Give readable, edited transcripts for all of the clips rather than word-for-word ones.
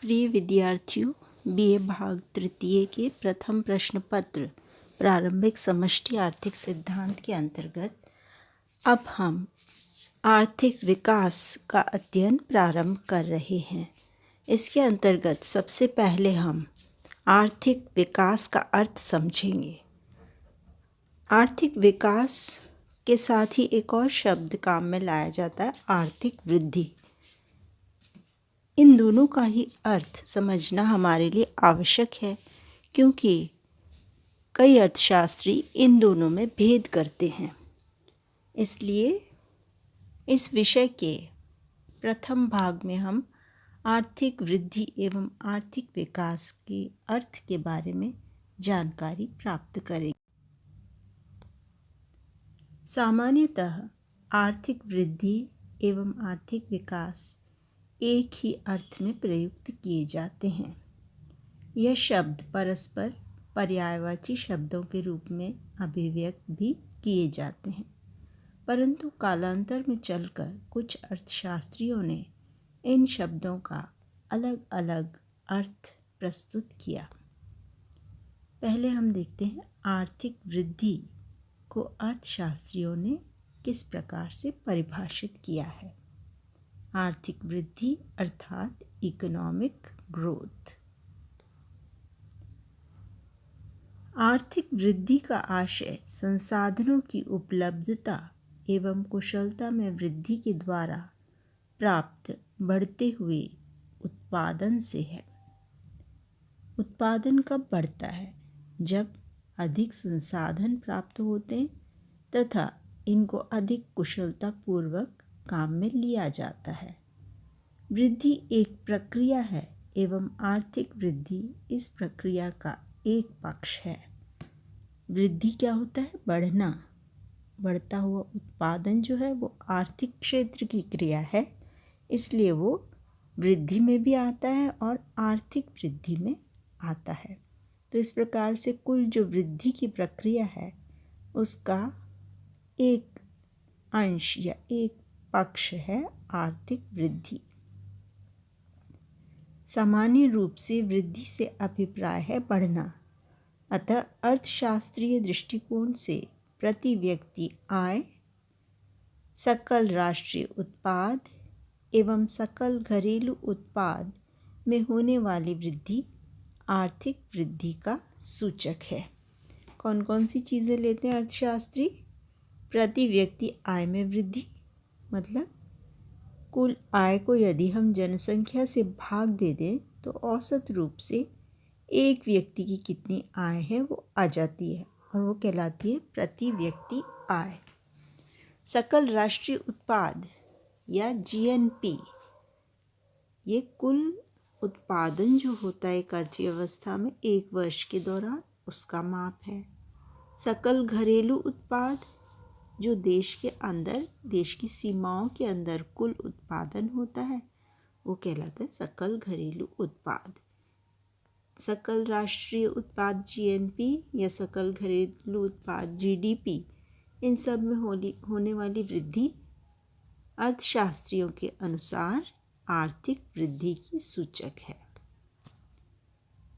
प्रिय विद्यार्थियों, बीए भाग तृतीय के प्रथम प्रश्न पत्र प्रारंभिक समष्टि आर्थिक सिद्धांत के अंतर्गत अब हम आर्थिक विकास का अध्ययन प्रारंभ कर रहे हैं। इसके अंतर्गत सबसे पहले हम आर्थिक विकास का अर्थ समझेंगे। आर्थिक विकास के साथ ही एक और शब्द काम में लाया जाता है, आर्थिक वृद्धि। इन दोनों का ही अर्थ समझना हमारे लिए आवश्यक है, क्योंकि कई अर्थशास्त्री इन दोनों में भेद करते हैं। इसलिए इस विषय के प्रथम भाग में हम आर्थिक वृद्धि एवं आर्थिक विकास के अर्थ के बारे में जानकारी प्राप्त करेंगे। सामान्यतः आर्थिक वृद्धि एवं आर्थिक विकास एक ही अर्थ में प्रयुक्त किए जाते हैं। यह शब्द परस्पर पर्यायवाची शब्दों के रूप में अभिव्यक्त भी किए जाते हैं, परंतु कालांतर में चलकर कुछ अर्थशास्त्रियों ने इन शब्दों का अलग अलग अर्थ प्रस्तुत किया। पहले हम देखते हैं आर्थिक वृद्धि को अर्थशास्त्रियों ने किस प्रकार से परिभाषित किया है। आर्थिक वृद्धि अर्थात इकोनॉमिक ग्रोथ। आर्थिक वृद्धि का आशय संसाधनों की उपलब्धता एवं कुशलता में वृद्धि के द्वारा प्राप्त बढ़ते हुए उत्पादन से है। उत्पादन कब बढ़ता है? जब अधिक संसाधन प्राप्त होते हैं तथा इनको अधिक कुशलतापूर्वक काम में लिया जाता है। वृद्धि एक प्रक्रिया है एवं आर्थिक वृद्धि इस प्रक्रिया का एक पक्ष है। वृद्धि क्या होता है? बढ़ना। बढ़ता हुआ उत्पादन जो है वो आर्थिक क्षेत्र की क्रिया है, इसलिए वो वृद्धि में भी आता है और आर्थिक वृद्धि में आता है। तो इस प्रकार से कुल जो वृद्धि की प्रक्रिया है उसका एक अंश या एक पक्ष है आर्थिक वृद्धि। सामान्य रूप से वृद्धि से अभिप्राय है बढ़ना, अतः अर्थशास्त्रीय दृष्टिकोण से प्रति व्यक्ति आय, सकल राष्ट्रीय उत्पाद एवं सकल घरेलू उत्पाद में होने वाली वृद्धि आर्थिक वृद्धि का सूचक है। कौन कौन सी चीज़ें लेते हैं अर्थशास्त्री? प्रति व्यक्ति आय में वृद्धि, मतलब कुल आय को यदि हम जनसंख्या से भाग दे दें तो औसत रूप से एक व्यक्ति की कितनी आय है वो आ जाती है और वो कहलाती है प्रति व्यक्ति आय। सकल राष्ट्रीय उत्पाद या जीएनपी, ये कुल उत्पादन जो होता है एक अर्थव्यवस्था में एक वर्ष के दौरान, उसका माप है। सकल घरेलू उत्पाद जो देश के अंदर, देश की सीमाओं के अंदर कुल उत्पादन होता है वो कहलाता है सकल घरेलू उत्पाद। सकल राष्ट्रीय उत्पाद जीएनपी या सकल घरेलू उत्पाद जीडीपी, इन सब में होने वाली वृद्धि अर्थशास्त्रियों के अनुसार आर्थिक वृद्धि की सूचक है।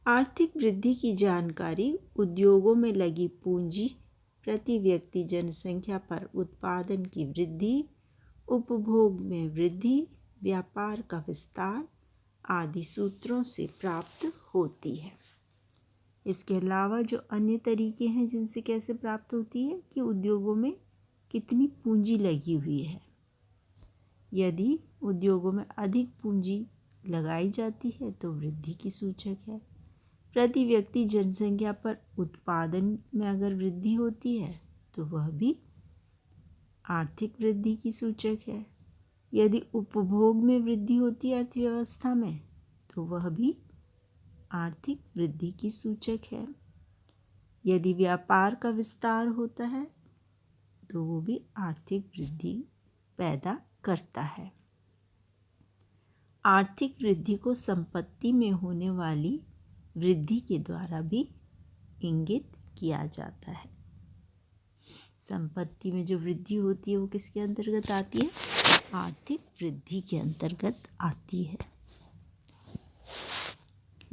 आर्थिक वृद्धि की जानकारी उद्योगों में लगी पूंजी, प्रति व्यक्ति जनसंख्या पर उत्पादन की वृद्धि, उपभोग में वृद्धि, व्यापार का विस्तार आदि सूत्रों से प्राप्त होती है। इसके अलावा जो अन्य तरीके हैं जिनसे कैसे प्राप्त होती है कि उद्योगों में कितनी पूंजी लगी हुई है। यदि उद्योगों में अधिक पूंजी लगाई जाती है तो वृद्धि की सूचक है। प्रति व्यक्ति जनसंख्या पर उत्पादन में अगर वृद्धि होती है तो वह भी आर्थिक वृद्धि की सूचक है। यदि उपभोग में वृद्धि होती है अर्थव्यवस्था में तो वह भी आर्थिक वृद्धि की सूचक है। यदि व्यापार का विस्तार होता है तो वो भी आर्थिक वृद्धि पैदा करता है। आर्थिक वृद्धि को संपत्ति में होने वाली वृद्धि के द्वारा भी इंगित किया जाता है। संपत्ति में जो वृद्धि होती है वो किसके अंतर्गत आती है? आर्थिक वृद्धि के अंतर्गत आती है।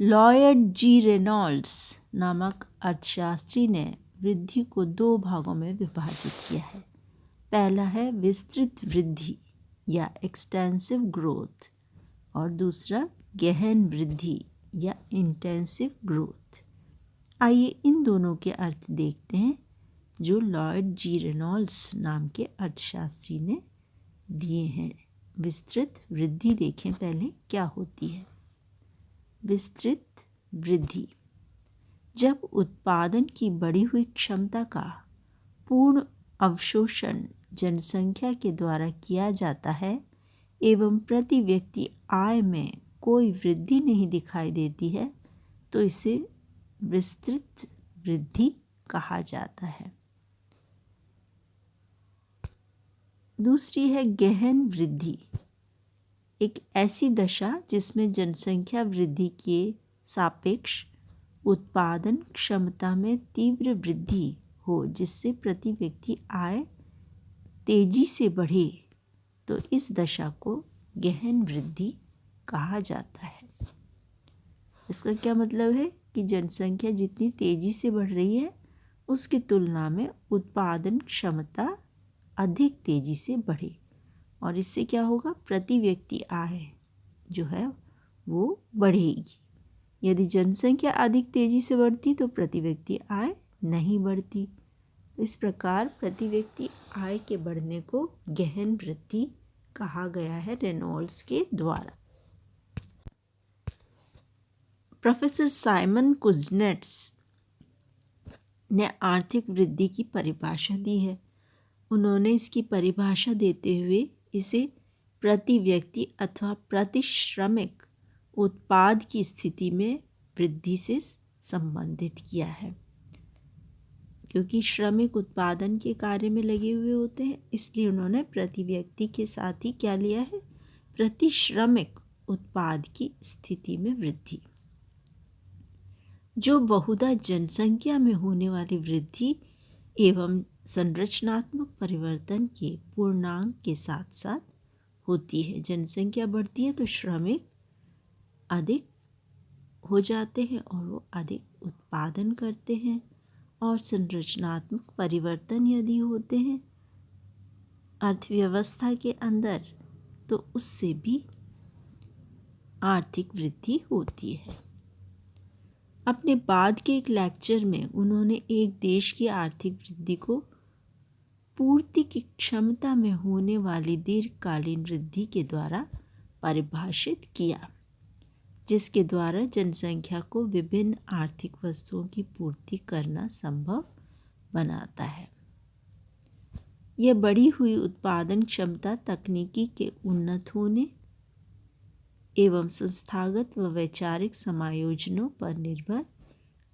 लॉयड जी रेनॉल्ड्स नामक अर्थशास्त्री ने वृद्धि को 2 भागों में विभाजित किया है। पहला है विस्तृत वृद्धि या एक्सटेंसिव ग्रोथ और दूसरा गहन वृद्धि या इंटेंसिव ग्रोथ। आइए इन दोनों के अर्थ देखते हैं जो लॉयड जी रेनॉल्ड्स नाम के अर्थशास्त्री ने दिए हैं। विस्तृत वृद्धि देखें पहले क्या होती है। विस्तृत वृद्धि जब उत्पादन की बढ़ी हुई क्षमता का पूर्ण अवशोषण जनसंख्या के द्वारा किया जाता है एवं प्रति व्यक्ति आय में कोई वृद्धि नहीं दिखाई देती है तो इसे विस्तृत वृद्धि कहा जाता है। दूसरी है गहन वृद्धि, एक ऐसी दशा जिसमें जनसंख्या वृद्धि के सापेक्ष उत्पादन क्षमता में तीव्र वृद्धि हो जिससे प्रति व्यक्ति आय तेजी से बढ़े तो इस दशा को गहन वृद्धि कहा जाता है। इसका क्या मतलब है कि जनसंख्या जितनी तेजी से बढ़ रही है उसकी तुलना में उत्पादन क्षमता अधिक तेजी से बढ़े और इससे क्या होगा, प्रति व्यक्ति आय जो है वो बढ़ेगी। यदि जनसंख्या अधिक तेजी से बढ़ती तो प्रति व्यक्ति आय नहीं बढ़ती। तो इस प्रकार प्रति व्यक्ति आय के बढ़ने को गहन वृद्धि कहा गया है रेनॉल्ड्स के द्वारा। प्रोफेसर साइमन कुज़नेट्स ने आर्थिक वृद्धि की परिभाषा दी है। उन्होंने इसकी परिभाषा देते हुए इसे प्रति व्यक्ति अथवा प्रति श्रमिक उत्पाद की स्थिति में वृद्धि से संबंधित किया है। क्योंकि श्रमिक उत्पादन के कार्य में लगे हुए होते हैं इसलिए उन्होंने प्रति व्यक्ति के साथ ही क्या लिया है, प्रति श्रमिक उत्पाद की स्थिति में वृद्धि। जो बहुधा जनसंख्या में होने वाली वृद्धि एवं संरचनात्मक परिवर्तन के पूर्णांक के साथ साथ होती है। जनसंख्या बढ़ती है तो श्रमिक अधिक हो जाते हैं और वो अधिक उत्पादन करते हैं और संरचनात्मक परिवर्तन यदि होते हैं अर्थव्यवस्था के अंदर तो उससे भी आर्थिक वृद्धि होती है। अपने बाद के एक लेक्चर में उन्होंने एक देश की आर्थिक वृद्धि को पूर्ति की क्षमता में होने वाली दीर्घकालीन वृद्धि के द्वारा परिभाषित किया, जिसके द्वारा जनसंख्या को विभिन्न आर्थिक वस्तुओं की पूर्ति करना संभव बनाता है। यह बढ़ी हुई उत्पादन क्षमता तकनीकी के उन्नत होने एवं संस्थागत व वैचारिक समायोजनों पर निर्भर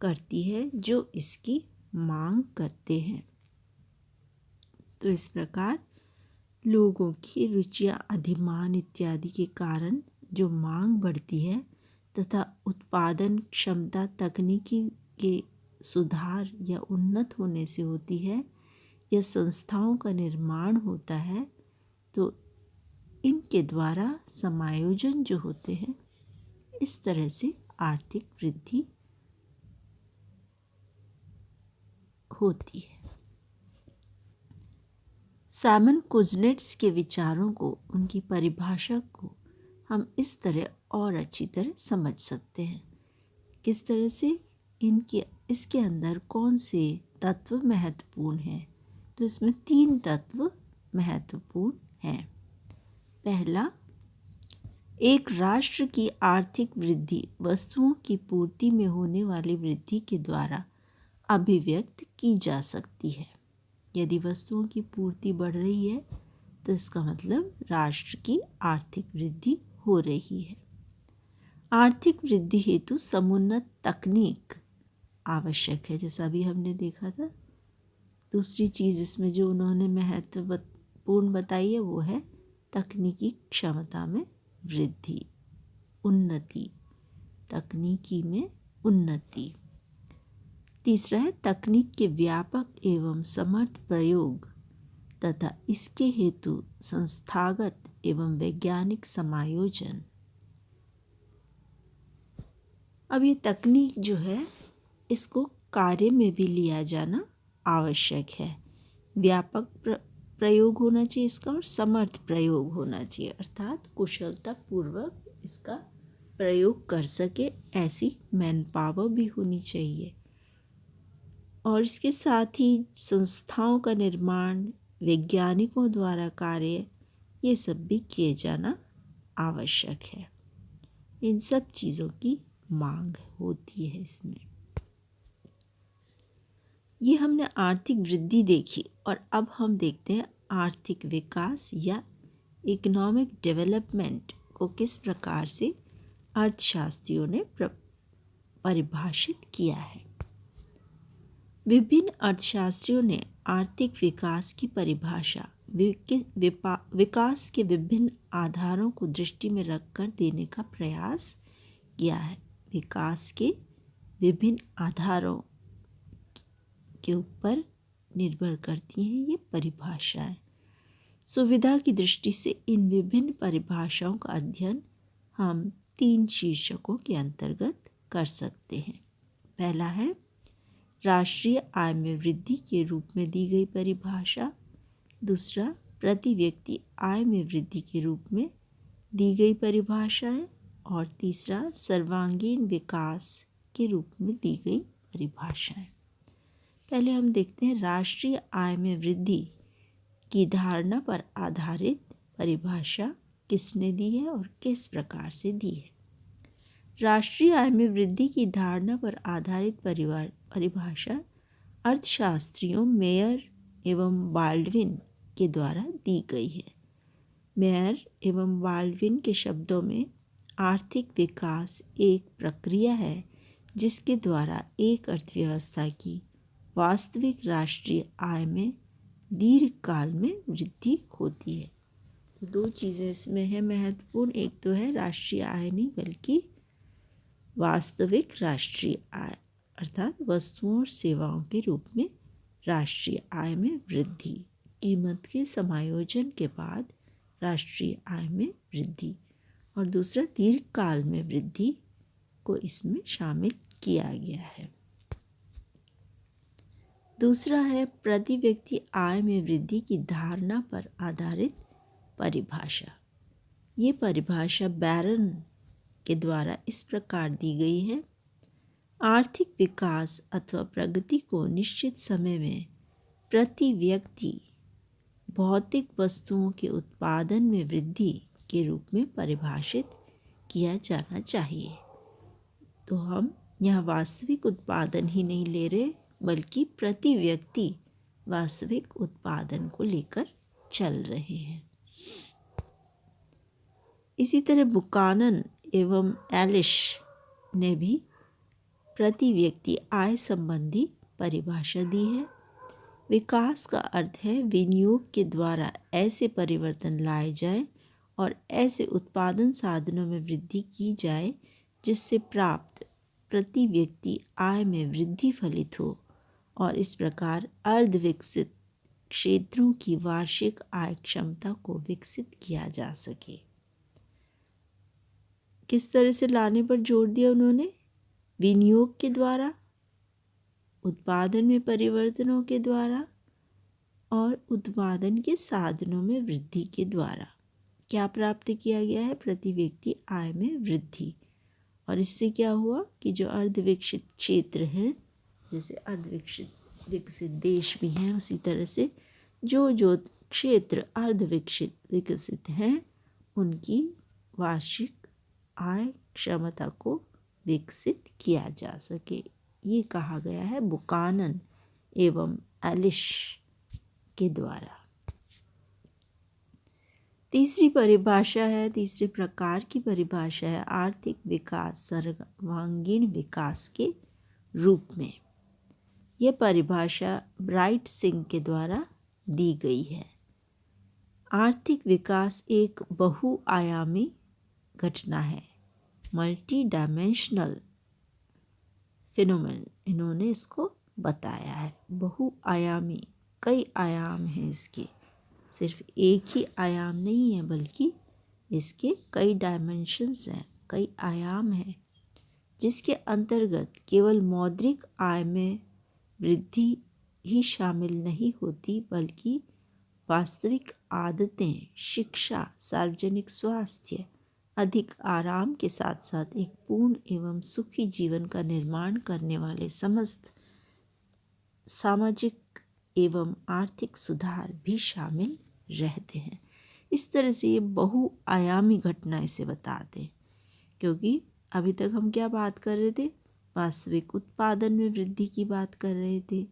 करती है जो इसकी मांग करते हैं। तो इस प्रकार लोगों की रुचियां, अधिमान इत्यादि के कारण जो मांग बढ़ती है तथा उत्पादन क्षमता तकनीकी के सुधार या उन्नत होने से होती है या संस्थाओं का निर्माण होता है तो इनके द्वारा समायोजन जो होते हैं इस तरह से आर्थिक वृद्धि होती है। साइमन कुज़नेट्स के विचारों को, उनकी परिभाषा को हम इस तरह और अच्छी तरह समझ सकते हैं। किस तरह से इसके अंदर कौन से तत्व महत्वपूर्ण हैं, तो इसमें 3 तत्व महत्वपूर्ण हैं। पहला, एक राष्ट्र की आर्थिक वृद्धि वस्तुओं की पूर्ति में होने वाली वृद्धि के द्वारा अभिव्यक्त की जा सकती है। यदि वस्तुओं की पूर्ति बढ़ रही है तो इसका मतलब राष्ट्र की आर्थिक वृद्धि हो रही है। आर्थिक वृद्धि हेतु समुन्नत तकनीक आवश्यक है, जैसा अभी हमने देखा था। दूसरी चीज़ इसमें जो उन्होंने महत्वपूर्ण बताई है वो है तकनीकी क्षमता में वृद्धि, उन्नति, तकनीकी में उन्नति। तीसरा है तकनीक के व्यापक एवं समर्थ प्रयोग तथा इसके हेतु संस्थागत एवं वैज्ञानिक समायोजन। अब ये तकनीक जो है इसको कार्य में भी लिया जाना आवश्यक है। व्यापक प्रयोग होना चाहिए इसका और समर्थ प्रयोग होना चाहिए, अर्थात कुशलता पूर्वक इसका प्रयोग कर सके ऐसी मैन पावर भी होनी चाहिए। और इसके साथ ही संस्थाओं का निर्माण, वैज्ञानिकों द्वारा कार्य, ये सब भी किए जाना आवश्यक है। इन सब चीज़ों की मांग होती है इसमें। ये हमने आर्थिक वृद्धि देखी और अब हम देखते हैं आर्थिक विकास या इकोनॉमिक डेवलपमेंट को किस प्रकार से अर्थशास्त्रियों ने परिभाषित किया है। विभिन्न अर्थशास्त्रियों ने आर्थिक विकास की परिभाषा विकास के विभिन्न आधारों को दृष्टि में रखकर देने का प्रयास किया है। विकास के विभिन्न आधारों के ऊपर निर्भर करती हैं ये परिभाषाएं। सुविधा की दृष्टि से इन विभिन्न परिभाषाओं का अध्ययन हम 3 शीर्षकों के अंतर्गत कर सकते हैं। पहला है राष्ट्रीय आय में वृद्धि के रूप में दी गई परिभाषा। दूसरा प्रति व्यक्ति आय में वृद्धि के रूप में दी गई परिभाषा है। और तीसरा सर्वांगीण विकास के रूप में दी गई परिभाषा है। पहले हम देखते हैं राष्ट्रीय आय में वृद्धि की धारणा पर आधारित परिभाषा किसने दी है और किस प्रकार से दी है। राष्ट्रीय आय में वृद्धि की धारणा पर आधारित परिभाषा अर्थशास्त्रियों मेयर एवं बाल्डविन के द्वारा दी गई है। मेयर एवं बाल्डविन के शब्दों में आर्थिक विकास एक प्रक्रिया है जिसके द्वारा एक अर्थव्यवस्था की वास्तविक राष्ट्रीय आय में दीर्घकाल में वृद्धि होती है। तो 2 चीज़ें इसमें है महत्वपूर्ण। एक तो है राष्ट्रीय आय नहीं बल्कि वास्तविक राष्ट्रीय आय, अर्थात वस्तुओं और सेवाओं के रूप में राष्ट्रीय आय में वृद्धि, कीमत के समायोजन के बाद राष्ट्रीय आय में वृद्धि। और दूसरा दीर्घकाल में वृद्धि को इसमें शामिल किया गया है। दूसरा है प्रति व्यक्ति आय में वृद्धि की धारणा पर आधारित परिभाषा। ये परिभाषा बैरन के द्वारा इस प्रकार दी गई है। आर्थिक विकास अथवा प्रगति को निश्चित समय में प्रति व्यक्ति भौतिक वस्तुओं के उत्पादन में वृद्धि के रूप में परिभाषित किया जाना चाहिए। तो हम यहाँ वास्तविक उत्पादन ही नहीं ले रहे बल्कि प्रति व्यक्ति वास्तविक उत्पादन को लेकर चल रहे हैं। इसी तरह बुकानन एवं एलिश ने भी प्रति व्यक्ति आय संबंधी परिभाषा दी है। विकास का अर्थ है विनियोग के द्वारा ऐसे परिवर्तन लाए जाए और ऐसे उत्पादन साधनों में वृद्धि की जाए जिससे प्राप्त प्रति व्यक्ति आय में वृद्धि फलित हो और इस प्रकार अर्धविकसित क्षेत्रों की वार्षिक आय क्षमता को विकसित किया जा सके। किस तरह से लाने पर जोर दिया उन्होंने? विनियोग के द्वारा, उत्पादन में परिवर्तनों के द्वारा और उत्पादन के साधनों में वृद्धि के द्वारा क्या प्राप्त किया गया है? प्रति व्यक्ति आय में वृद्धि। और इससे क्या हुआ कि जो अर्धविकसित क्षेत्र हैं, जैसे विकसित देश भी हैं, उसी तरह से जो क्षेत्र विकसित हैं उनकी वार्षिक आय क्षमता को विकसित किया जा सके। ये कहा गया है बुकानन एवं एलिश के द्वारा। तीसरी प्रकार की परिभाषा है आर्थिक विकास सर्वांगीण विकास के रूप में। यह परिभाषा ब्राइट सिंह के द्वारा दी गई है। आर्थिक विकास एक बहुआयामी घटना है, मल्टी डायमेंशनल फिनोमेन इन्होंने इसको बताया है। बहुआयामी, कई आयाम हैं इसके, सिर्फ एक ही आयाम नहीं है बल्कि इसके कई डायमेंशंस हैं, कई आयाम हैं, जिसके अंतर्गत केवल मौद्रिक आय में वृद्धि ही शामिल नहीं होती, बल्कि वास्तविक आदतें, शिक्षा, सार्वजनिक स्वास्थ्य, अधिक आराम के साथ साथ एक पूर्ण एवं सुखी जीवन का निर्माण करने वाले समस्त सामाजिक एवं आर्थिक सुधार भी शामिल रहते हैं। इस तरह से ये बहुआयामी घटना इसे बताते हैं, क्योंकि अभी तक हम क्या बात कर रहे थे, वास्तविक उत्पादन में वृद्धि की बात कर रहे थे।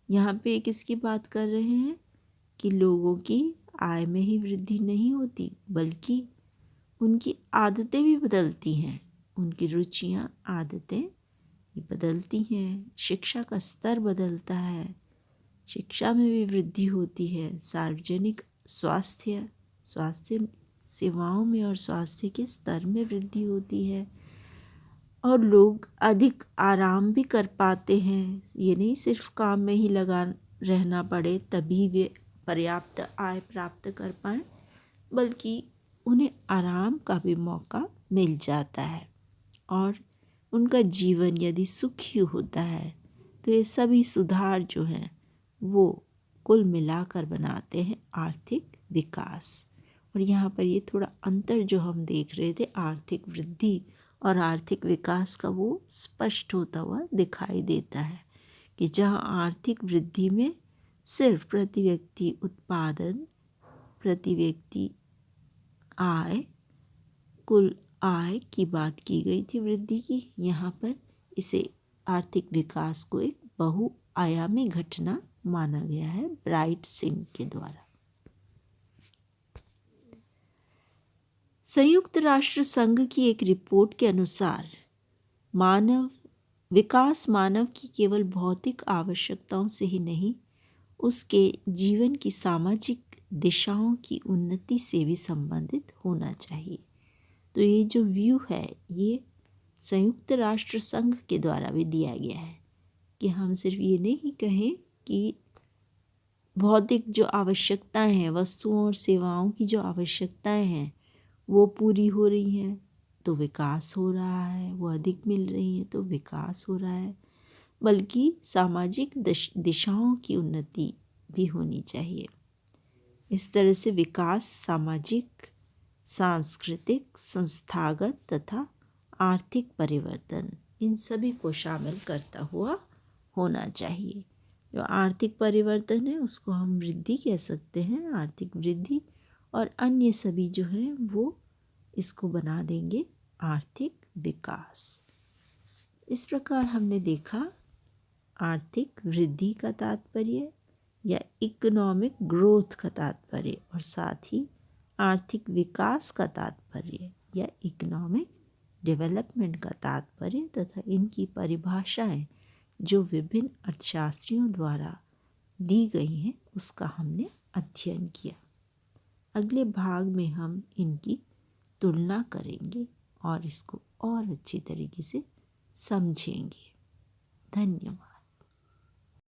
यहाँ पे किसकी बात कर रहे हैं कि लोगों की आय में ही वृद्धि नहीं होती, बल्कि उनकी आदतें भी बदलती हैं, उनकी रुचियाँ, आदतें ये बदलती हैं, शिक्षा का स्तर बदलता है, शिक्षा में भी वृद्धि होती है, सार्वजनिक स्वास्थ्य सेवाओं में और स्वास्थ्य के स्तर में वृद्धि होती है, और लोग अधिक आराम भी कर पाते हैं। ये नहीं सिर्फ काम में ही लगा रहना पड़े तभी वे पर्याप्त आय प्राप्त कर पाएँ, बल्कि उन्हें आराम का भी मौका मिल जाता है, और उनका जीवन यदि सुखी होता है तो ये सभी सुधार जो हैं वो कुल मिलाकर बनाते हैं आर्थिक विकास। और यहाँ पर ये थोड़ा अंतर जो हम देख रहे थे आर्थिक वृद्धि और आर्थिक विकास का, वो स्पष्ट होता हुआ दिखाई देता है कि जहाँ आर्थिक वृद्धि में सिर्फ प्रति व्यक्ति उत्पादन, प्रति व्यक्ति आय, कुल आय की बात की गई थी वृद्धि की, यहाँ पर इसे आर्थिक विकास को एक बहुआयामी घटना माना गया है ब्राइट सिंह के द्वारा। संयुक्त राष्ट्र संघ की एक रिपोर्ट के अनुसार विकास मानव की केवल भौतिक आवश्यकताओं से ही नहीं, उसके जीवन की सामाजिक दिशाओं की उन्नति से भी संबंधित होना चाहिए। तो ये जो व्यू है ये संयुक्त राष्ट्र संघ के द्वारा भी दिया गया है कि हम सिर्फ ये नहीं कहें कि भौतिक जो आवश्यकताएं हैं, वस्तुओं और सेवाओं की जो आवश्यकताएं हैं वो पूरी हो रही हैं तो विकास हो रहा है, वो अधिक मिल रही हैं तो विकास हो रहा है, बल्कि सामाजिक दिशाओं की उन्नति भी होनी चाहिए। इस तरह से विकास सामाजिक, सांस्कृतिक, संस्थागत तथा आर्थिक परिवर्तन, इन सभी को शामिल करता हुआ होना चाहिए। जो आर्थिक परिवर्तन है उसको हम वृद्धि कह सकते हैं, आर्थिक वृद्धि, और अन्य सभी जो हैं वो इसको बना देंगे आर्थिक विकास। इस प्रकार हमने देखा आर्थिक वृद्धि का तात्पर्य या इकोनॉमिक ग्रोथ का तात्पर्य, और साथ ही आर्थिक विकास का तात्पर्य या इकोनॉमिक डेवलपमेंट का तात्पर्य, तथा इनकी परिभाषाएं जो विभिन्न अर्थशास्त्रियों द्वारा दी गई हैं उसका हमने अध्ययन किया। अगले भाग में हम इनकी तुलना करेंगे और इसको और अच्छी तरीके से समझेंगे। धन्यवाद।